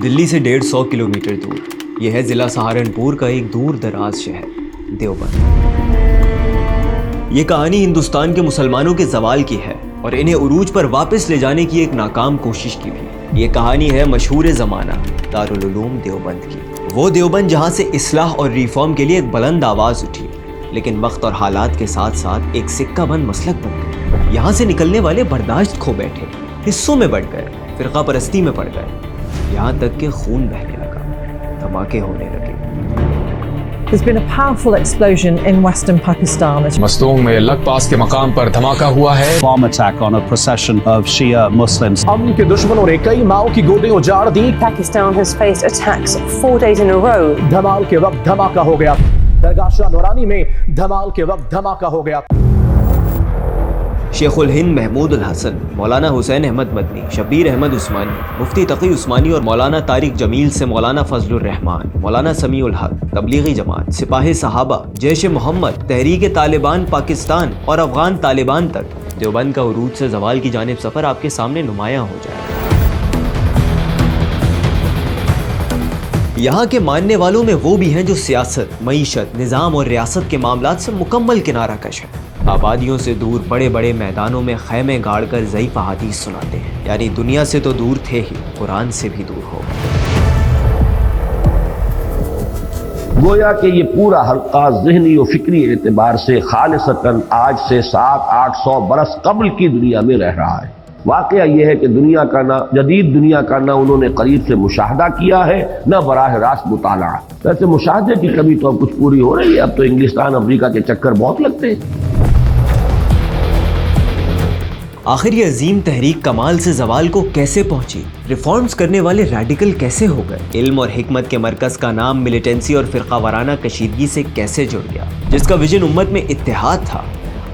دلی سے 150 کلومیٹر دور یہ ہے ضلع سہارنپور کا ایک دور دراز شہر دیوبند۔ یہ کہانی ہندوستان کے مسلمانوں کے زوال کی ہے اور انہیں عروج پر واپس لے جانے کی ایک ناکام کوشش کی بھی۔ یہ کہانی ہے مشہور زمانہ دارالعلوم دیوبند کی، وہ دیوبند جہاں سے اصلاح اور ریفارم کے لیے ایک بلند آواز اٹھی، لیکن وقت اور حالات کے ساتھ ساتھ ایک سکہ بند مسلک بن گئی۔ یہاں سے نکلنے والے برداشت کھو بیٹھے، حصوں میں بٹ گئے، فرقہ پرستی میں پڑ گئے، یہاں تک کہ خون بہنے لگا، دھماکے ہونے لگے۔ There's been a powerful explosion in western Pakistan. Mastung میں لگ پاس کے مقام پر دھماکہ ہوا ہے۔ Bomb attack on a procession of Shia Muslims. امن کے دشمنوں نے کئی ماؤں کی گولیاں اجاڑ دی۔ Pakistan has faced attacks 4 days in a row. دھمال کے وقت دھماکہ ہو گیا، درگاہ شاہ نورانی میں دھمال کے وقت دھماکہ ہو گیا۔ شیخ الہند محمود الحسن، مولانا حسین احمد مدنی، شبیر احمد عثمانی، مفتی تقی عثمانی اور مولانا طارق جمیل سے مولانا فضل الرحمان، مولانا سمیع الحق، تبلیغی جماعت، سپاہ صحابہ، جیش محمد، تحریک طالبان پاکستان اور افغان طالبان تک دیوبند کا عروج سے زوال کی جانب سفر آپ کے سامنے نمایاں ہو جائے گا۔ یہاں کے ماننے والوں میں وہ بھی ہیں جو سیاست، معیشت، نظام اور ریاست کے معاملات سے مکمل کنارہ کش ہیں۔ آبادیوں سے دور بڑے بڑے میدانوں میں خیمے گاڑ کر ضعیف احادیث سناتے ہیں، یعنی دنیا سے تو دور تھے ہی، قرآن سے بھی دور ہو گئے۔ گویا کہ یہ پورا حلقہ ذہنی و فکری اعتبار سے خالصتاً آج سے 700-800 برس قبل کی دنیا میں رہ رہا ہے۔ واقعہ یہ ہے کہ دنیا کا نہ جدید دنیا کا نہ انہوں نے قریب سے مشاہدہ کیا ہے، نہ براہ راست مطالعہ۔ ویسے مشاہدے کی کمی تو اب کچھ پوری ہو رہی ہے، اب تو انگلستان امریکہ کے چکر بہت لگتے ہیں۔ آخر یہ عظیم تحریک کمال سے زوال کو کیسے پہنچی؟ ریفارمز کرنے والے ریڈیکل کیسے ہو گئے؟ علم اور حکمت کے مرکز کا نام ملیٹنسی اور فرقہ وارانہ کشیدگی سے کیسے جڑ گیا؟ جس کا ویژن امت میں اتحاد تھا،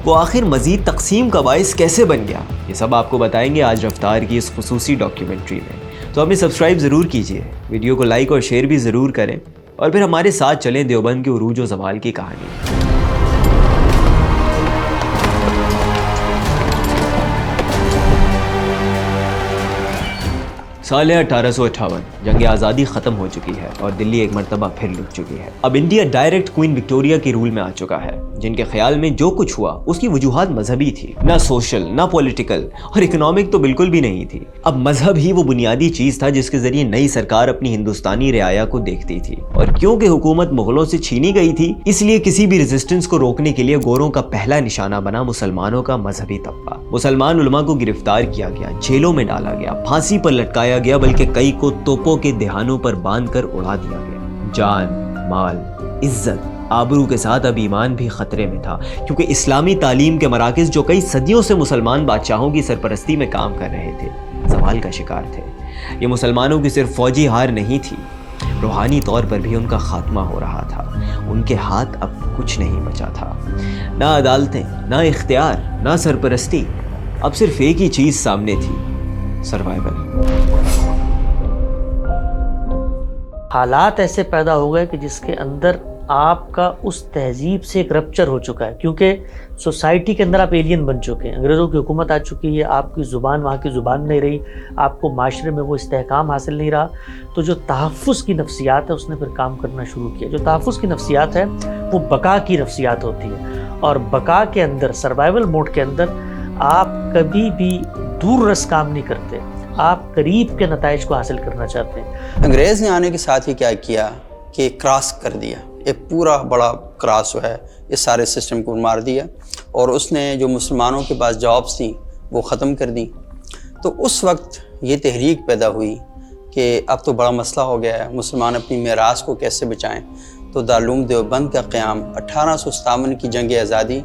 وہ آخر مزید تقسیم کا باعث کیسے بن گیا؟ یہ سب آپ کو بتائیں گے آج رفتار کی اس خصوصی ڈاکیومنٹری میں۔ تو ہمیں سبسکرائب ضرور کیجئے، ویڈیو کو لائک اور شیئر بھی ضرور کریں، اور پھر ہمارے ساتھ چلیں دیوبند کے عروج و زوال کی کہانی۔ سال 1858 جنگ آزادی ختم ہو چکی ہے اور دلی ایک مرتبہ پھر لٹ چکی ہے۔ اب انڈیا ڈائریکٹ کوئین وکٹوریہ کی رول میں آ چکا ہے، جن کے خیال میں جو کچھ ہوا اس کی وجوہات مذہبی تھی، نہ سوشل، نہ پولیٹیکل اور اکنامک تو بالکل بھی نہیں تھی۔ اب مذہب ہی وہ بنیادی چیز تھا جس کے ذریعے نئی سرکار اپنی ہندوستانی رعایا کو دیکھتی تھی، اور کیونکہ حکومت مغلوں سے چھینی گئی تھی، اس لیے کسی بھی ریزسٹنس کو روکنے کے لیے گوروں کا پہلا نشانہ بنا مسلمانوں کا مذہبی طبقہ۔ مسلمان علماء کو گرفتار کیا گیا، جیلوں میں ڈالا گیا، پھانسی پر لٹکایا گیا، بلکہ کئی کو توپوں کے دہانوں پر باندھ کر اڑا دیا گیا۔ جان، مال، عزت، آبرو کے ساتھ اب ایمان بھی خطرے میں تھا، کیونکہ اسلامی تعلیم کے مراکز جو کئی صدیوں سے مسلمان بادشاہوں کی سرپرستی میں کام کر رہے تھے، زوال کا شکار تھے۔ یہ مسلمانوں کی صرف فوجی ہار نہیں تھی، روحانی طور پر بھی ان کا خاتمہ ہو رہا تھا۔ ان کے ہاتھ اب کچھ نہیں بچا تھا، نہ عدالتیں، نہ اختیار، نہ سرپرستی۔ اب صرف ایک ہی چیز سامنے تھی، سروائیول۔ حالات ایسے پیدا ہو گئے کہ جس کے اندر آپ کا اس تہذیب سے ایک رپچر ہو چکا ہے، کیونکہ سوسائٹی کے اندر آپ ایلین بن چکے ہیں، انگریزوں کی حکومت آ چکی ہے، آپ کی زبان وہاں کی زبان نہیں رہی، آپ کو معاشرے میں وہ استحکام حاصل نہیں رہا، تو جو تحفظ کی نفسیات ہے اس نے پھر کام کرنا شروع کیا۔ جو تحفظ کی نفسیات ہے وہ بقا کی نفسیات ہوتی ہے، اور بقا کے اندر، سروائیول موڈ کے اندر آپ کبھی بھی دور رس کام نہیں کرتے، آپ قریب کے نتائج کو حاصل کرنا چاہتے ہیں۔ انگریز نے آنے کے ساتھ ہی کیا کیا کہ کراس کر دیا، ایک پورا بڑا کراس جو ہے اس سارے سسٹم کو مار دیا، اور اس نے جو مسلمانوں کے پاس جابس تھیں وہ ختم کر دی۔ تو اس وقت یہ تحریک پیدا ہوئی کہ اب تو بڑا مسئلہ ہو گیا ہے، مسلمان اپنی میراث کو کیسے بچائیں۔ تو دارالعلوم دیوبند کا قیام 1857 کی جنگ آزادی،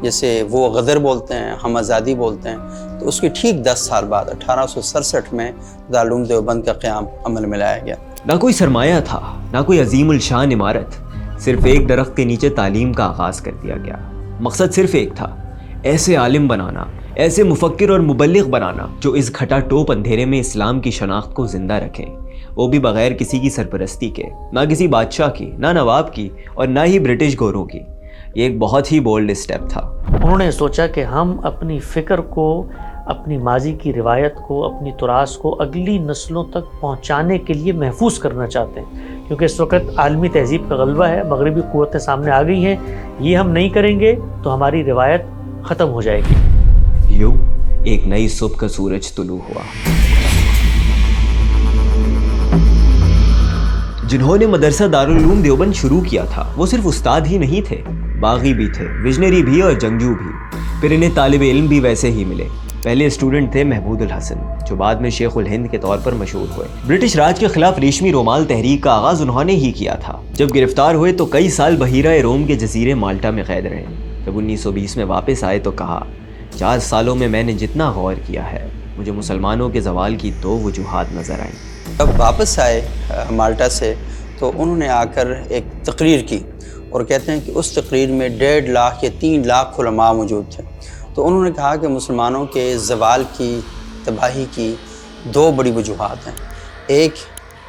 جیسے وہ غدر بولتے ہیں، ہم آزادی بولتے ہیں، تو اس کے ٹھیک 10 سال بعد 1867 میں دارالعلوم دیوبند کا قیام عمل میں لایا گیا۔ نہ کوئی سرمایہ تھا، نہ کوئی عظیم الشان عمارت، صرف ایک درخت کے نیچے تعلیم کا آغاز کر دیا گیا۔ مقصد صرف ایک تھا، ایسے عالم بنانا، ایسے مفکر اور مبلغ بنانا جو اس گھٹا ٹوپ اندھیرے میں اسلام کی شناخت کو زندہ رکھیں، وہ بھی بغیر کسی کی سرپرستی کے، نہ کسی بادشاہ کی، نہ نواب کی، اور نہ ہی برٹش گوروں کی۔ یہ ایک بہت ہی بولڈ اسٹیپ تھا۔ انہوں نے سوچا کہ ہم اپنی فکر کو اپنی ماضی کی روایت کو، اپنی تراث کو اگلی نسلوں تک پہنچانے کے لیے محفوظ کرنا چاہتے ہیں، کیونکہ اس وقت عالمی تہذیب کا غلبہ ہے، مغربی قوتیں سامنے آ گئی ہیں، یہ ہم نہیں کریں گے تو ہماری روایت ختم ہو جائے گی۔ یوں ایک نئی صبح کا سورج طلوع ہوا۔ جنہوں نے مدرسہ دارالعلوم دیوبند شروع کیا تھا وہ صرف استاد ہی نہیں تھے، باغی بھی تھے، ویژنری بھی اور جنگجو بھی۔ پھر انہیں طالب علم بھی ویسے ہی ملے۔ پہلے اسٹوڈنٹ تھے محمود الحسن، جو بعد میں شیخ الہند کے طور پر مشہور ہوئے۔ برٹش راج کے خلاف ریشمی رومال تحریک کا آغاز انہوں نے ہی کیا تھا۔ جب گرفتار ہوئے تو کئی سال بحیرہ روم کے جزیرے مالٹا میں قید رہے۔ جب 1920 میں واپس آئے تو کہا، 4 سالوں میں نے جتنا غور کیا ہے مجھے مسلمانوں کے زوال کی 2 وجوہات نظر آئیں۔ جب واپس آئے مالٹا سے تو انہوں نے آ کر ایک تقریر کی اور کہتے ہیں کہ اس تقریر میں 1.5 لاکھ یا 3 لاکھ علماء موجود تھے۔ تو انہوں نے کہا کہ مسلمانوں کے زوال کی، تباہی کی 2 بڑی وجوہات ہیں، ایک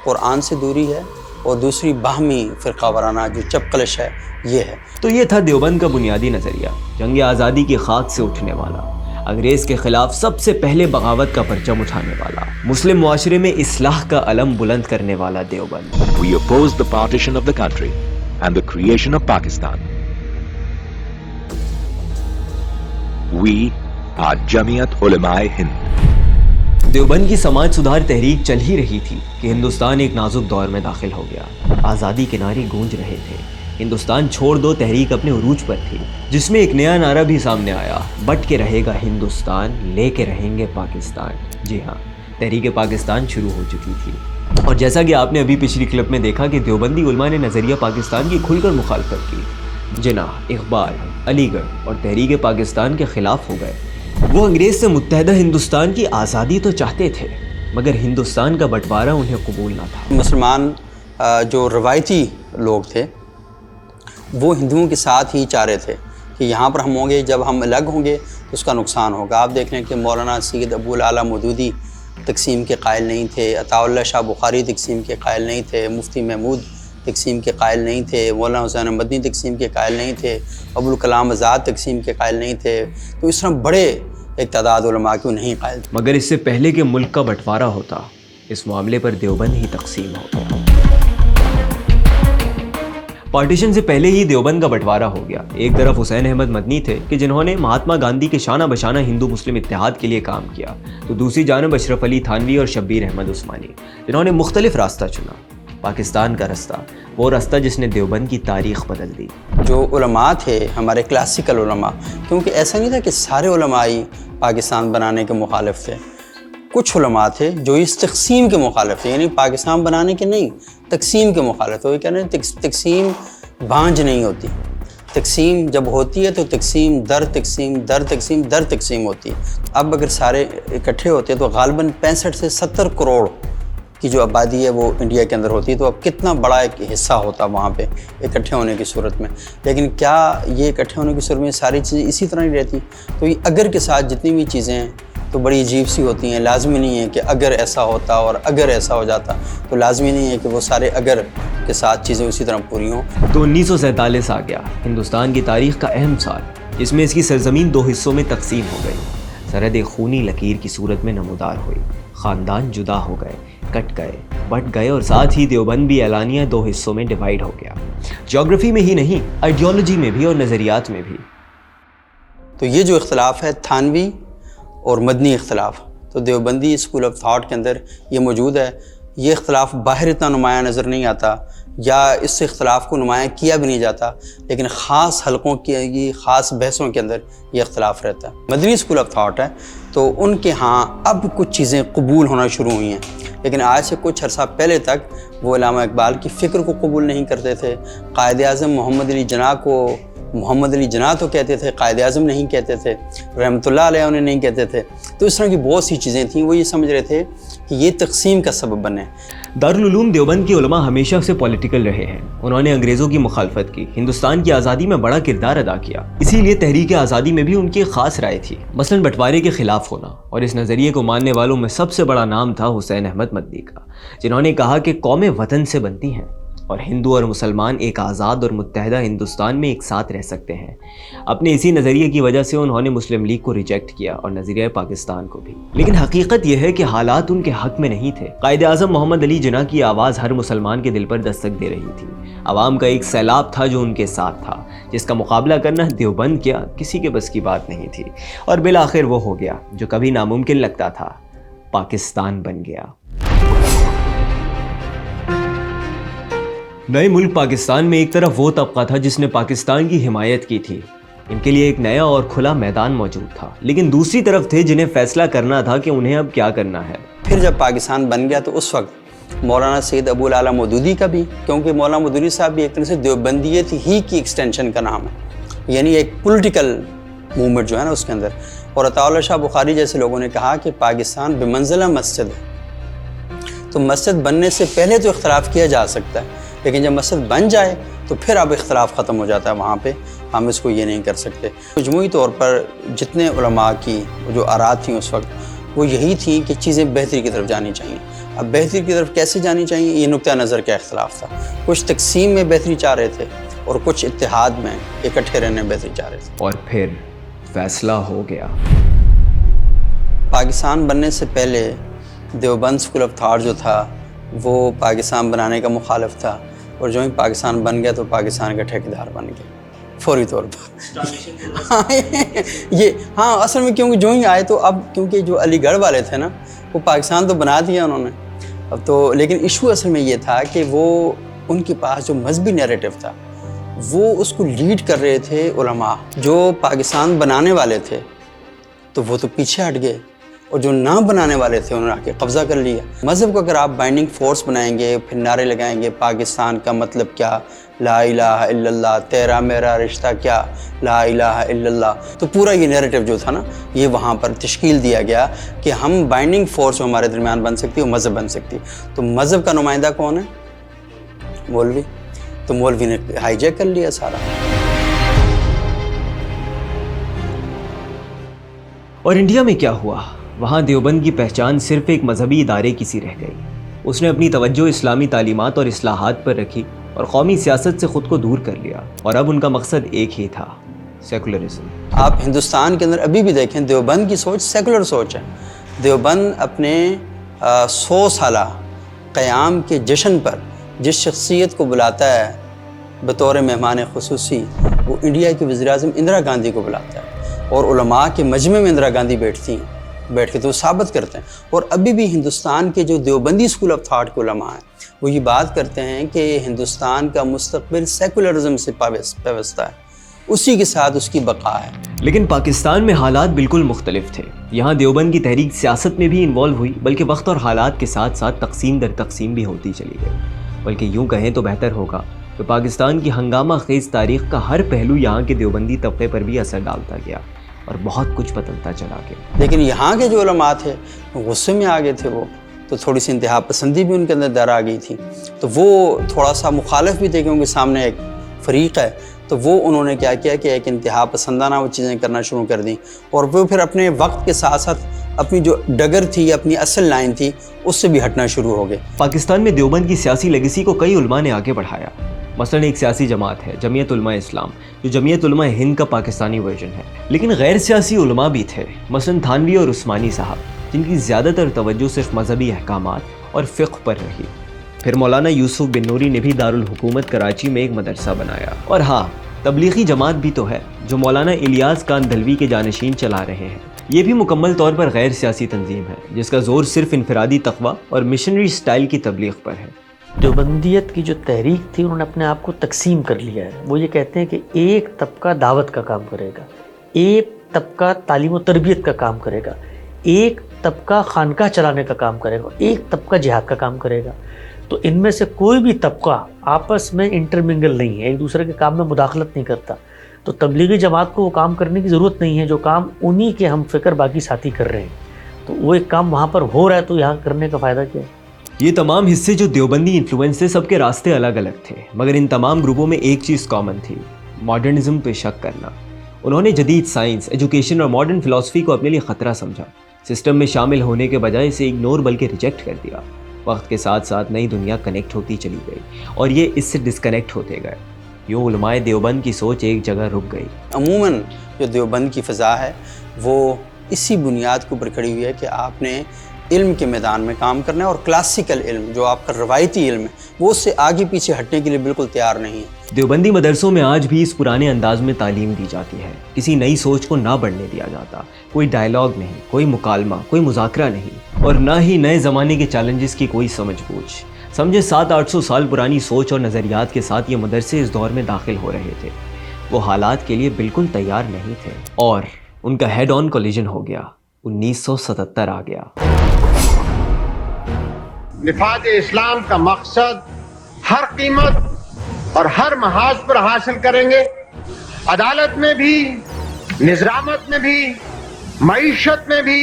قرآن سے دوری ہے اور دوسری باہمی فرقہ وارانہ جو چپقلش ہے یہ ہے۔ تو یہ تھا دیوبند کا بنیادی نظریہ، جنگ آزادی کی خاک سے اٹھنے والا، انگریز کے خلاف سب سے پہلے بغاوت کا پرچم اٹھانے والا، مسلم معاشرے میں اصلاح کا علم بلند کرنے والا Deoband. We oppose the partition of the country and the creation of Pakistan. We are Jamiat Ulama-e Hind. Deoband کی سماج سدھار تحریک چل ہی رہی تھی کہ ہندوستان ایک نازک دور میں داخل ہو گیا۔ آزادی کے نعرے گونج رہے تھے، ہندوستان چھوڑ دو تحریک اپنے عروج پر تھی، جس میں ایک نیا نعرہ بھی سامنے آیا، بٹ کے رہے گا ہندوستان، لے کے رہیں گے پاکستان۔ جی ہاں، تحریک پاکستان شروع ہو چکی تھی، اور جیسا کہ آپ نے ابھی پچھلی کلپ میں دیکھا کہ دیوبندی علماء نے نظریہ پاکستان کی کھل کر مخالفت کی۔ جناح، اقبال، علی گڑھ اور تحریک پاکستان کے خلاف ہو گئے۔ وہ انگریز سے متحدہ ہندوستان کی آزادی تو چاہتے تھے، مگر ہندوستان کا بٹوارہ انہیں قبول نہ تھا۔ مسلمان جو روایتی لوگ تھے وہ ہندوؤں کے ساتھ ہی چاہ رہے تھے کہ یہاں پر ہم ہوں گے، جب ہم الگ ہوں گے تو اس کا نقصان ہوگا۔ آپ دیکھ لیں کہ مولانا سید ابو الاعلیٰ مودودی تقسیم کے قائل نہیں تھے، عطاء اللہ شاہ بخاری تقسیم کے قائل نہیں تھے، مفتی محمود تقسیم کے قائل نہیں تھے، مولانا حسین مدنی تقسیم کے قائل نہیں تھے، ابوالکلام آزاد تقسیم کے قائل نہیں تھے۔ تو اس طرح بڑے ایک تعداد علماء کیوں نہیں قائل تھے۔ مگر اس سے پہلے کہ ملک کا بٹوارہ ہوتا، اس معاملے پر دیوبند ہی تقسیم ہو گیا۔ پارٹیشن سے پہلے ہی دیوبند کا بٹوارہ ہو گیا۔ ایک طرف حسین احمد مدنی تھے کہ جنہوں نے مہاتما گاندھی کے شانہ بشانہ ہندو مسلم اتحاد کے لیے کام کیا، تو دوسری جانب اشرف علی تھانوی اور شبیر احمد عثمانی، جنہوں نے مختلف راستہ چنا۔ پاکستان کا راستہ، وہ راستہ جس نے دیوبند کی تاریخ بدل دی۔ جو علماء تھے ہمارے کلاسیکل علماء، کیونکہ ایسا نہیں تھا کہ سارے علماء ہی پاکستان بنانے کے مخالف تھے، کچھ علماء تھے جو اس تقسیم کے مخالف تھے، یعنی پاکستان بنانے کے نہیں، تقسیم کے مخالف تھے۔ وہ کہہ رہے ہیں تقسیم بانجھ نہیں ہوتی، تقسیم جب ہوتی ہے تو تقسیم در تقسیم در تقسیم در تقسیم ہوتی ہے۔ اب اگر سارے اکٹھے ہوتے تو غالباً 65 سے 70 کروڑ کی جو آبادی ہے وہ انڈیا کے اندر ہوتی ہے، تو اب کتنا بڑا ایک حصہ ہوتا وہاں پہ اکٹھے ہونے کی صورت میں۔ لیکن کیا یہ اکٹھے ہونے کی صورت میں ساری چیزیں اسی طرح ہی رہتی؟ تو یہ اگر کے ساتھ جتنی بھی چیزیں ہیں تو بڑی عجیب سی ہوتی ہیں۔ لازمی نہیں ہے کہ اگر ایسا ہوتا اور اگر ایسا ہو جاتا، تو لازمی نہیں ہے کہ وہ سارے اگر کے ساتھ چیزیں اسی طرح پوری ہوں۔ تو 1947 آ گیا، ہندوستان کی تاریخ کا اہم سال، جس میں اس کی سرزمین 2 حصوں میں تقسیم ہو گئی۔ سرحد خونی لکیر کی صورت میں نمودار ہوئی، خاندان جدا ہو گئے، کٹ گئے، بٹ گئے، اور ساتھ ہی دیوبند بھی اعلانیہ 2 حصوں میں ڈیوائیڈ ہو گیا، جیوگرافی میں ہی نہیں، آئیڈیالوجی میں بھی اور نظریات میں بھی۔ تو یہ جو اختلاف ہے تھانوی اور مدنی اختلاف، تو دیوبندی اسکول آف تھاٹ کے اندر یہ موجود ہے۔ یہ اختلاف باہر اتنا نمایاں نظر نہیں آتا، یا اس اختلاف کو نمایاں کیا بھی نہیں جاتا، لیکن خاص حلقوں کی خاص بحثوں کے اندر یہ اختلاف رہتا ہے۔ مدنی اسکول آف تھاٹ ہے تو ان کے ہاں اب کچھ چیزیں قبول ہونا شروع ہوئی ہیں، لیکن آج سے کچھ عرصہ پہلے تک وہ علامہ اقبال کی فکر کو قبول نہیں کرتے تھے۔ قائد اعظم محمد علی جناح کو محمد علی جناح تو کہتے تھے، قائد اعظم نہیں کہتے تھے، رحمۃ اللہ علیہ انہیں نہیں کہتے تھے۔ تو اس طرح کی بہت سی چیزیں تھیں، وہ یہ سمجھ رہے تھے کہ یہ تقسیم کا سبب بنے۔ دارالعلوم دیوبند کے علماء ہمیشہ سے پولیٹیکل رہے ہیں، انہوں نے انگریزوں کی مخالفت کی، ہندوستان کی آزادی میں بڑا کردار ادا کیا، اسی لیے تحریک آزادی میں بھی ان کی خاص رائے تھی، مثلا بٹوارے کے خلاف ہونا، اور اس نظریے کو ماننے والوں میں سب سے بڑا نام تھا حسین احمد مدنی کا، جنہوں نے کہا کہ قومیں وطن سے بنتی ہیں، اور ہندو اور مسلمان ایک آزاد اور متحدہ ہندوستان میں ایک ساتھ رہ سکتے ہیں۔ اپنے اسی نظریے کی وجہ سے انہوں نے مسلم لیگ کو ریجیکٹ کیا اور نظریہ پاکستان کو بھی۔ لیکن حقیقت یہ ہے کہ حالات ان کے حق میں نہیں تھے۔ قائد اعظم محمد علی جناح کی آواز ہر مسلمان کے دل پر دستک دے رہی تھی۔ عوام کا ایک سیلاب تھا جو ان کے ساتھ تھا، جس کا مقابلہ کرنا دیوبند کیا کسی کے بس کی بات نہیں تھی، اور بالآخر وہ ہو گیا جو کبھی ناممکن لگتا تھا، پاکستان بن گیا۔ نئے ملک پاکستان میں ایک طرف وہ طبقہ تھا جس نے پاکستان کی حمایت کی تھی، ان کے لیے ایک نیا اور کھلا میدان موجود تھا، لیکن دوسری طرف تھے جنہیں فیصلہ کرنا تھا کہ انہیں اب کیا کرنا ہے۔ پھر جب پاکستان بن گیا تو اس وقت مولانا سید ابو العلا مودودی کا بھی، کیونکہ مولانا مودودی صاحب بھی ایک طرح سے دیوبندیت ہی کی ایکسٹینشن کا نام ہے، یعنی ایک پولیٹیکل موومنٹ جو ہے نا اس کے اندر۔ اور عطا اللہ شاہ بخاری جیسے لوگوں نے کہا کہ پاکستان بمنزلہ مسجد ہے، تو مسجد بننے سے پہلے تو اختلاف کیا جا سکتا ہے، لیکن جب مسجد بن جائے تو پھر اب اختلاف ختم ہو جاتا ہے، وہاں پہ ہم اس کو یہ نہیں کر سکتے۔ مجموعی طور پر جتنے علماء کی جو آراء تھیں اس وقت وہ یہی تھیں کہ چیزیں بہتری کی طرف جانی چاہیے۔ اب بہتری کی طرف کیسے جانی چاہیے، یہ نقطہ نظر کا اختلاف تھا۔ کچھ تقسیم میں بہتری چاہ رہے تھے اور کچھ اتحاد میں اکٹھے رہنے میں بہتری چاہ رہے تھے۔ اور پھر فیصلہ ہو گیا۔ پاکستان بننے سے پہلے دیوبند اسکول آف تھاٹ جو تھا وہ پاکستان بنانے کا مخالف تھا، اور جو ہی پاکستان بن گیا تو پاکستان کا ٹھیکیدار بن گیا فوری طور پر۔ یہ ہاں اصل میں کیونکہ جو ہی آئے تو اب کیونکہ جو علی گڑھ والے تھے نا وہ پاکستان تو بنا دیا انہوں نے اب تو، لیکن ایشو اصل میں یہ تھا کہ وہ ان کے پاس جو مذہبی نیریٹو تھا وہ اس کو لیڈ کر رہے تھے علماء جو پاکستان بنانے والے تھے، تو وہ تو پیچھے ہٹ گئے، اور جو نہ بنانے والے تھے انہوں نے آ کے قبضہ کر لیا۔ مذہب کو اگر آپ بائنڈنگ فورس بنائیں گے، پھر نعرے لگائیں گے پاکستان کا مطلب کیا، لا الہ الا اللہ، تیرا میرا رشتہ کیا، لا الہ الا اللہ، تو پورا یہ نیریٹو جو تھا نا یہ وہاں پر تشکیل دیا گیا کہ ہم بائنڈنگ فورس جو ہمارے درمیان بن سکتی ہے وہ مذہب بن سکتی ہے۔ تو مذہب کا نمائندہ کون ہے؟ مولوی۔ تو مولوی نے ہائی جیک کر لیا سارا۔ اور انڈیا میں کیا ہوا؟ وہاں دیوبند کی پہچان صرف ایک مذہبی ادارے کی سی رہ گئی۔ اس نے اپنی توجہ اسلامی تعلیمات اور اصلاحات پر رکھی اور قومی سیاست سے خود کو دور کر لیا، اور اب ان کا مقصد ایک ہی تھا، سیکولرزم۔ آپ ہندوستان کے اندر ابھی بھی دیکھیں دیوبند کی سوچ سیکولر سوچ ہے۔ دیوبند اپنے 100 سالہ قیام کے جشن پر جس شخصیت کو بلاتا ہے بطور مہمان خصوصی، وہ انڈیا کی وزیر اعظم اندرا گاندھی کو بلاتا ہے، اور علماء کے مجمع میں اندرا گاندھی بیٹھتی ہیں، بیٹھ کے تو ثابت کرتے ہیں۔ اور ابھی بھی ہندوستان کے جو دیوبندی اسکول آف تھاٹ کے علماء ہیں وہ یہ بات کرتے ہیں کہ ہندوستان کا مستقبل سیکولرزم سے پیوستہ ہے، اسی کے ساتھ اس کی بقا ہے۔ لیکن پاکستان میں حالات بالکل مختلف تھے۔ یہاں دیوبند کی تحریک سیاست میں بھی انوالو ہوئی، بلکہ وقت اور حالات کے ساتھ ساتھ تقسیم در تقسیم بھی ہوتی چلی گئی۔ بلکہ یوں کہیں تو بہتر ہوگا کہ پاکستان کی ہنگامہ خیز تاریخ کا ہر پہلو یہاں کے دیوبندی طبقے پر بھی اثر ڈالتا گیا، اور بہت کچھ بدلتا چلا گیا۔ لیکن یہاں کے جو علماء تھے غصے میں آ گئے تھے، وہ تو تھوڑی سی انتہا پسندی بھی ان کے اندر در آ گئی تھی، تو وہ تھوڑا سا مخالف بھی تھے کیونکہ سامنے ایک فریق ہے، تو وہ انہوں نے کیا کیا کہ ایک انتہا پسندانہ وہ چیزیں کرنا شروع کر دیں، اور وہ پھر اپنے وقت کے ساتھ ساتھ اپنی جو ڈگر تھی، اپنی اصل لائن تھی، اس سے بھی ہٹنا شروع ہو گئے۔ پاکستان میں دیوبند کی سیاسی لیگیسی کو کئی علماء نے آگے بڑھایا۔ مثلاً ایک سیاسی جماعت ہے جمعیت علماء اسلام، جو جمعیت علماء ہند کا پاکستانی ورژن ہے، لیکن غیر سیاسی علماء بھی تھے، مثلاً تھانوی اور عثمانی صاحب، جن کی زیادہ تر توجہ صرف مذہبی احکامات اور فقہ پر رہی۔ پھر مولانا یوسف بن نوری نے بھی دارالحکومت کراچی میں ایک مدرسہ بنایا۔ اور ہاں، تبلیغی جماعت بھی تو ہے جو مولانا الیاس کاندھلوی کے جانشین چلا رہے ہیں۔ یہ بھی مکمل طور پر غیر سیاسی تنظیم ہے، جس کا زور صرف انفرادی تقویٰ اور مشنری سٹائل کی تبلیغ پر ہے۔ دیوبندیت کی جو تحریک تھی انہوں نے اپنے آپ کو تقسیم کر لیا ہے۔ وہ یہ کہتے ہیں کہ ایک طبقہ دعوت کا کام کرے گا، ایک طبقہ تعلیم و تربیت کا کام کرے گا، ایک طبقہ خانقاہ چلانے کا کام کرے گا، ایک طبقہ جہاد کا کام کرے گا۔ تو ان میں سے کوئی بھی طبقہ آپس میں انٹرمنگل نہیں ہے، ایک دوسرے کے کام میں مداخلت نہیں کرتا۔ تو تبلیغی جماعت کو وہ کام کرنے کی ضرورت نہیں ہے جو کام انہی کے ہم فکر باقی ساتھی کر رہے ہیں۔ تو وہ ایک کام وہاں پر ہو رہا ہے تو یہاں کرنے کا فائدہ کیا ہے؟ یہ تمام حصے جو دیوبندی انفلوئنس تھے، سب کے راستے الگ الگ تھے، مگر ان تمام گروپوں میں ایک چیز کامن تھی، ماڈرنزم پہ شک کرنا۔ انہوں نے جدید سائنس، ایجوکیشن اور ماڈرن فلسفی کو اپنے لیے خطرہ سمجھا، سسٹم میں شامل ہونے کے بجائے اسے اگنور بلکہ ریجیکٹ کر دیا۔ وقت کے ساتھ ساتھ نئی دنیا کنیکٹ ہوتی چلی گئی اور یہ اس سے ڈسکنیکٹ ہوتے گئے. یوں علماء دیوبند کی سوچ ایک جگہ رک گئی. عموماً جو دیوبند کی فضا ہے وہ اسی بنیاد کے اوپر کھڑی ہوئی ہے کہ آپ نے علم کے میدان میں کام کرنا ہے، اور کلاسیکل علم جو آپ کا روایتی علم ہے وہ اس سے آگے پیچھے ہٹنے کے لیے بالکل تیار نہیں ہے. دیوبندی مدرسوں میں آج بھی اس پرانے انداز میں تعلیم دی جاتی ہے. کسی نئی سوچ کو نہ بڑھنے دیا جاتا. کوئی ڈائلاگ نہیں، کوئی مکالمہ، کوئی مذاکرہ نہیں، اور نہ ہی نئے زمانے کے چیلنجز کی کوئی سمجھ بوجھ. سمجھے 700-800 سال پرانی سوچ اور نظریات کے ساتھ یہ مدرسے اس دور میں داخل ہو رہے تھے. وہ حالات کے لیے بالکل تیار نہیں تھے اور ان کا ہیڈ آن کولیجن ہو گیا. 1977 آ گیا. نفاذ اسلام کا مقصد ہر قیمت اور ہر محاذ پر حاصل کریں گے. عدالت میں بھی، نظامت میں بھی، معیشت میں بھی،